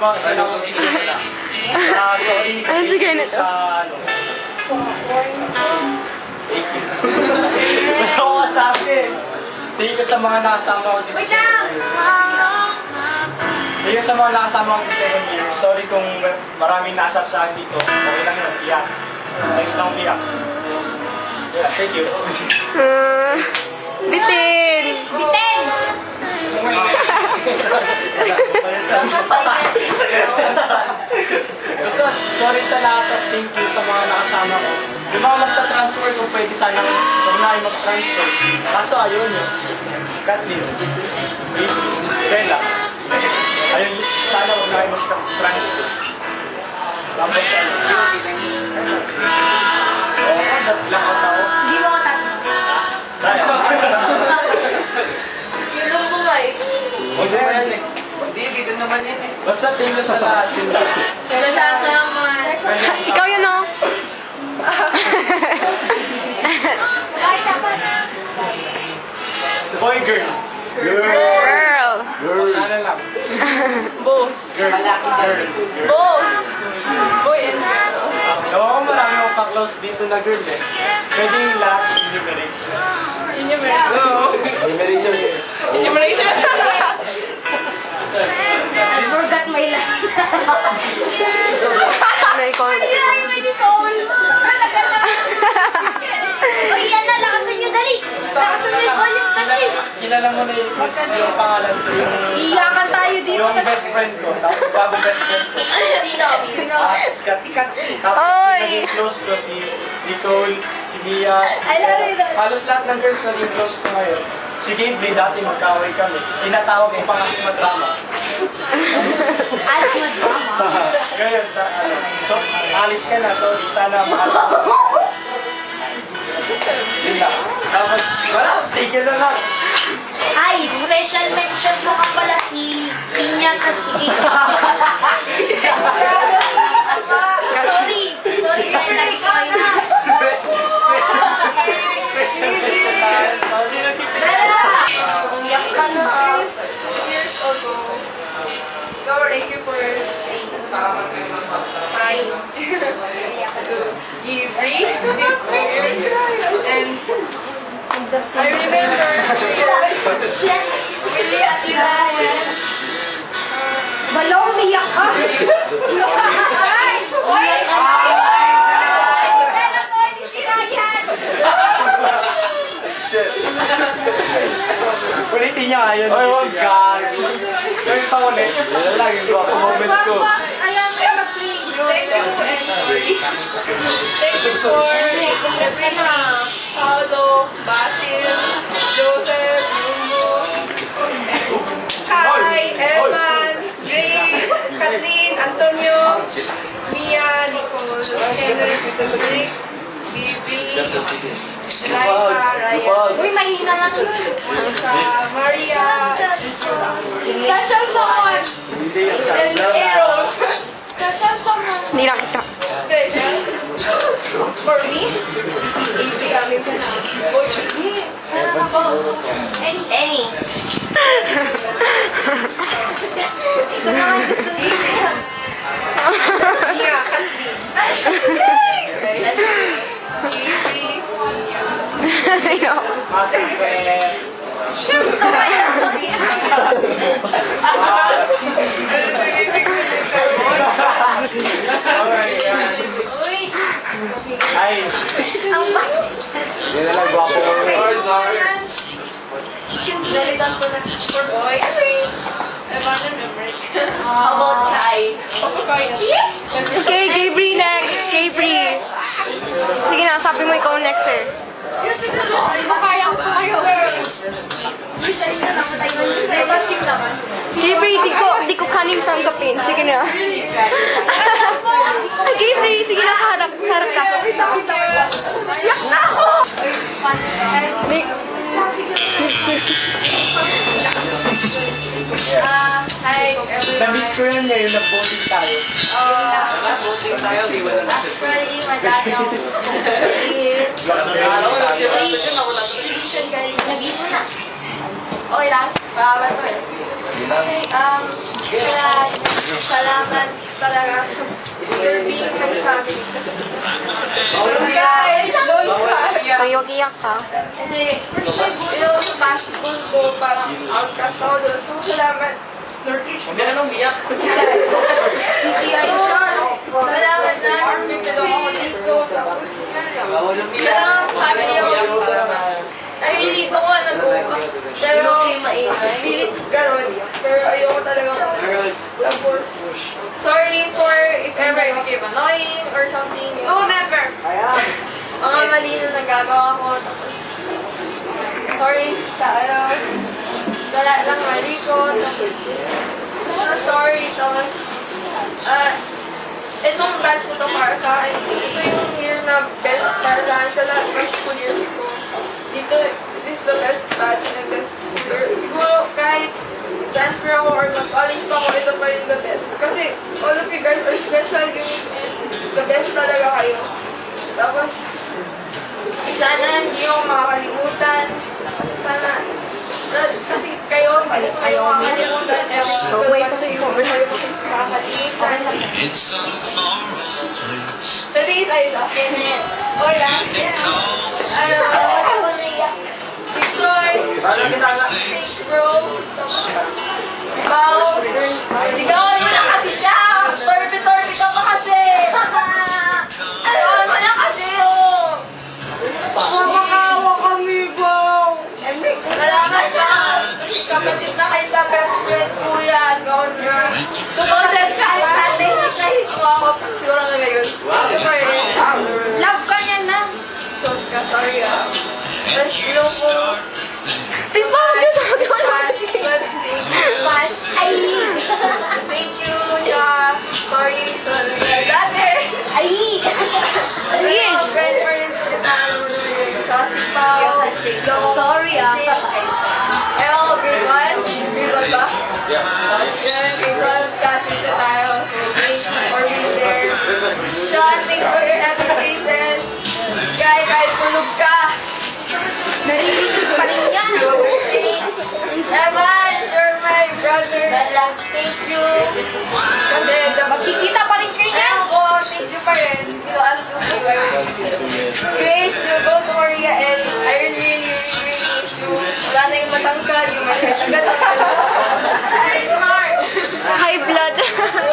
ba kasi na sorry sa Ano sige na to? sa ano. Thank you. Wala ko masabi. Thank you sa mga nakasama ko this year. Thank you sa mga nakasama ko this 7 years. Sorry kung maraming nasap sa akin dito. Okay lang yun, iyak. Next lang iyak. Yeah, thank you. Bitin! Bitin! Basta, sorry sa lahat, tas thank you sa mga nakasama ko. Yung mga magta-transfer kung pwede sana huwag na kayo mag-transfer. Kaso ayaw nyo. Kathleen, Bella. Ayun, sana huwag na kayo mag-transfer. Tapos ano. Oo, lang ang tao. Hindi mo ko tatlo. Dahil. Sino mo nga eh? Huwag na yan eh. Hindi, dito naman yun eh. Basta thank you sa lahat. Yun lang. Nasasama. Ikaw yun, no? Ay, dapat. Boy, girl. Girl! Sana lang. Both. Girl. Girl. Both! Boy and girl. So, ako marami akong ka-close dito na girl eh. Pwede yung lahat enumerate. Enumeration here. Enumeration. I forgot my life. Na-call. Ay, may Nicole. Uy, yan na. Lakasan nyo, dali. Lakasan mo yung volume kasi. Kilala mo na yung pangalan ko. Iyakan tayo dito. Yung best friend ko. Tapos bago best friend ko. Sino? Sino? Si Kathy. Tapos Oy! naging close ko si Nicole, si Mia, si I love you. halos lahat ng girls naging close ko ngayon. Si Gabriel, dati magkaway kami. Tinatawag ko pang asma drama. Asma drama. Ngayon, so, alis ka na. So, sana makalaman. Yun lang. Tapos, wala, tigil na lang. Ay, special mention mo ka pala si Pinya kasi. Sorry. Sorry, dahil lagi ko kayo na. Special mention sa akin. Oh, sino si Dala! Umiyak ka na. Years ago. So, thank you for time to Ivry this year. And I remember really as Ryan. Balong, umiyak ka. Ay! Umiyak ka na. Dala ko, di si Ryan. Ulitin niya nga yun. Ay, wag ka. Sorry pa ulit. Yan lang yung mga moments ko. Alam mo, mag-play. Thank you and sorry. Thank you for everyone. Paolo, Basil, Joseph, Bruno, Kai, Evan, Ray, Kathleen, Antonio, Mia, Nicole, Kenneth, Rick, Bibi, Laika, Ryan, Uy, mahina lang yun. Maria, Special someone. and Aaron. Special someone. Hindi lang kita. For me, Avery, amin ka na. Any. Ito naman gusto ni Mia, Kathleen. Avery, Mia. Masang friend. Uy, Ay, ang yun na lang gwapo ko. Dalitan ko na for boy. Evan and Emmerich. about Kai. Also Kai. Okay, Gabriel next. Gabriel. Sige na, sabi mo ikaw next eh. Makaya ko kayo. Matching naman. Gabriel, di ko kanin tanggapin. Sige na. Gabriel, sige na, harap ka. Siyak na ako! Next. Hi. Na-miss ko yun ngayon, nag-voting tayo. Actually, madami akong gusto sabihin. Listen guys, nabito na. Okay lang? Bawal ko eh. Okay, kaya Salamat talaga. You're being my family. Guys, don't cry. Uy, huwag iyak ka. Kasi, sa basketball ko, parang outcast ako doon. So, salamat. Hindi na nang biyak. City Aishan. Salamat na. Nagpipilong ako dito. Tapos, salamat family ako. Ay, hindi ko nag-uwas. Pero, pilit karon. Pero ayoko talaga. Tapos, sorry for if ever I became annoying or something. No, never. Mga mali na nagagawa ko. Tapos, sorry sa wala lang mali ko. Tapos, sorry. Tapos, itong batch ko to para sa akin. Ito yung year na best para sa akin sa lahat ng school years ko. Dito, this is the best batch and best school year. Siguro kahit transfer ako or mag-college pa ako, ito pa rin the best. Kasi all of you guys are special, unique, and the best talaga kayo. Tapos, sana hindi ako makakalimutan. Sana, kasi kayo makakalimutan. Wait, kasi Makakalimutan. Today is I love it. Hola. Si Troy. Thanks, bro. Bao. Ligawan mo na kasi siya. Torpe-torpe ka pa kasi. Ligawan mo na kasi. Makawa kami, Bao. Salamat ka. Kapatid na kayo sa best friend, kuya. Gawin mo. Sumunod ka. Natin nahit mo ako. Siguro na ngayon. Love ka niya na. Sos ka, sorry ah. Tapos loko. Please, Bao, dito. Di ko alam. Thank you, ja. Sorry. Dati. Yes. Friend pa rin kita. Kasi pa. Sorry, ah. Ewan ko, grade 1? Grade 1 ba? Grade 1 kasi ito tayo. So, thanks for being there. Sean, thanks for your happy faces. Guys, kahit tulog ka. Narinig pa rin yan. Evan, you're my brother. Thank you. Kasi, Magkikita pa rin kayo. ewan ko, thank you pa rin. Alam ko sa Grace, you go to Korea and I really miss you. Wala na yung matangkad, yung may agad. Smart. High blood.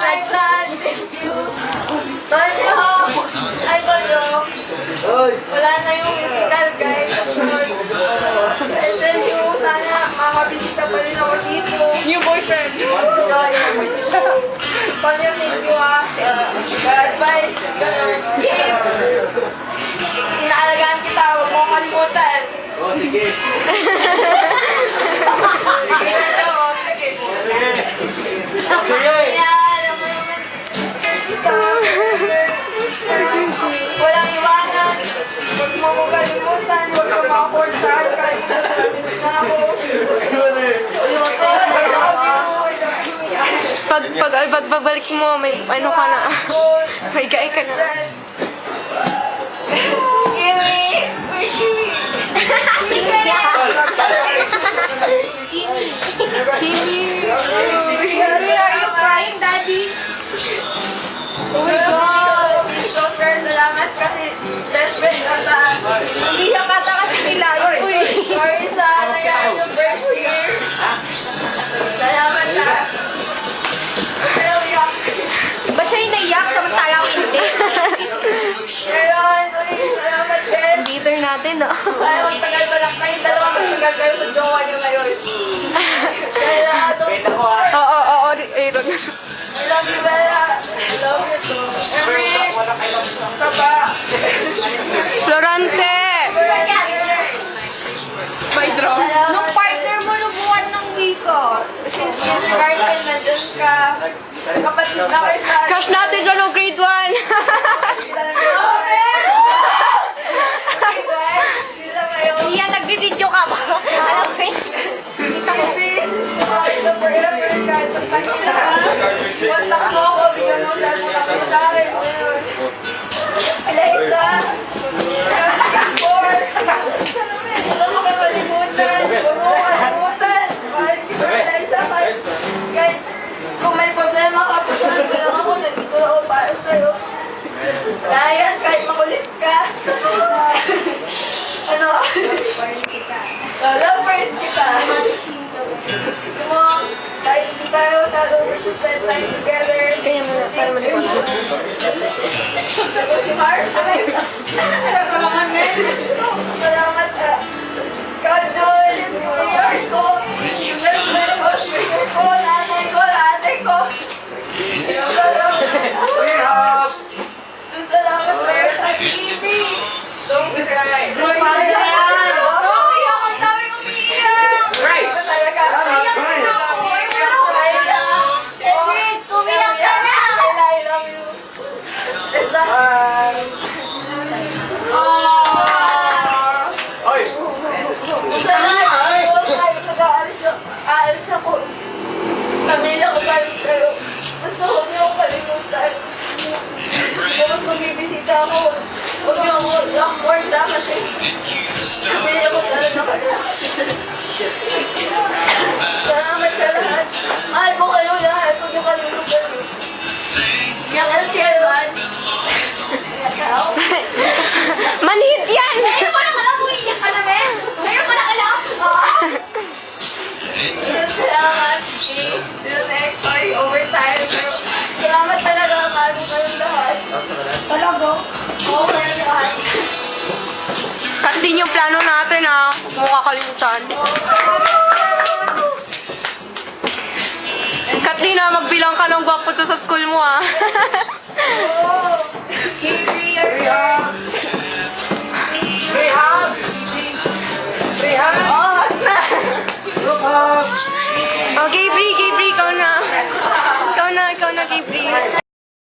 My plan, thank you. Banyo, ay banyo. Wala na yung musical, guys. And then yung sana makakabisita pa rin ako dito. New boyfriend. Banyo, thank you ah. Advice, gano'n. Inaalagaan kita, huwag mo kalimutan. Sige. Sige. Alam mo naman, walang iwanan. Huwag mo ko kalimutan. Huwag mo makaporn sa akin kahit na ako. Pagbalik mo, may ano ka na. May gay ka na. Are you crying, Daddy? Oh my God! Doctor, salamat kasi best friend ka sa... Hindi siya kata kasi nila. Sorry sa nangyari yung first year. Salamat na. Pero yak. Ba't siya yung naiyak samantala ako hindi? Ayun, salamat guys. Bitter natin, no? Ay, magtagal pa lang kayo. Dalawa magtagal kayo sa jowa niyo ngayon. Kaya Oo, Aaron. I love you, Bella. I love you too. Erin, Kaba. Florante! May draw. Nung partner mo, lubuan ng Wiko. Since kindergarten, nandun ka. Kapatid na kayo sa... Crush natin dyan nung grade 1. Iya, nagbibideo ka ba? Alam ko yun. Kontak mo ako, bigyan mo sa akin. Eliza, Huwag mo kalimutan. Mahal kita, Eliza. Kahit kung may problema ka, Ako si Mars. Salamat sa Kajol, mayor ko, meron ko, speaker ko, nanay ko, ate ko. Salamat, mayor sa TV. Don't cry. Don't cry. Ako sabi ko umiiyak. Talaga. Shit, kumiyak ka na! I love you. Oy! Aalis ako. Pamilya ko pa rin kayo. Basta huwag niyo ako kalimutan. Bukas magbibisita ako. Huwag niyo ako i-awkward na kasi pamilya ko talaga kayo. Salamat sa lahat. Mahal ko kayo lahat. Huwag niyo kalimutan. Yan ang si Evan. Manhid yan! Ngayon mo naman ako umiiyak ka na, men! Ngayon mo na kailangan ko! Salamat. See you next. Sorry, overtime. Pero salamat talaga. Mahal ko kayong lahat. Talaga? Oo, kayong lahat. Katlin yung plano natin ah. Huwag mo kakalimutan. Katlin ah, magbilang ka ng gwapo to sa school mo ah. Free hugs! Free hugs! Okay, Brie,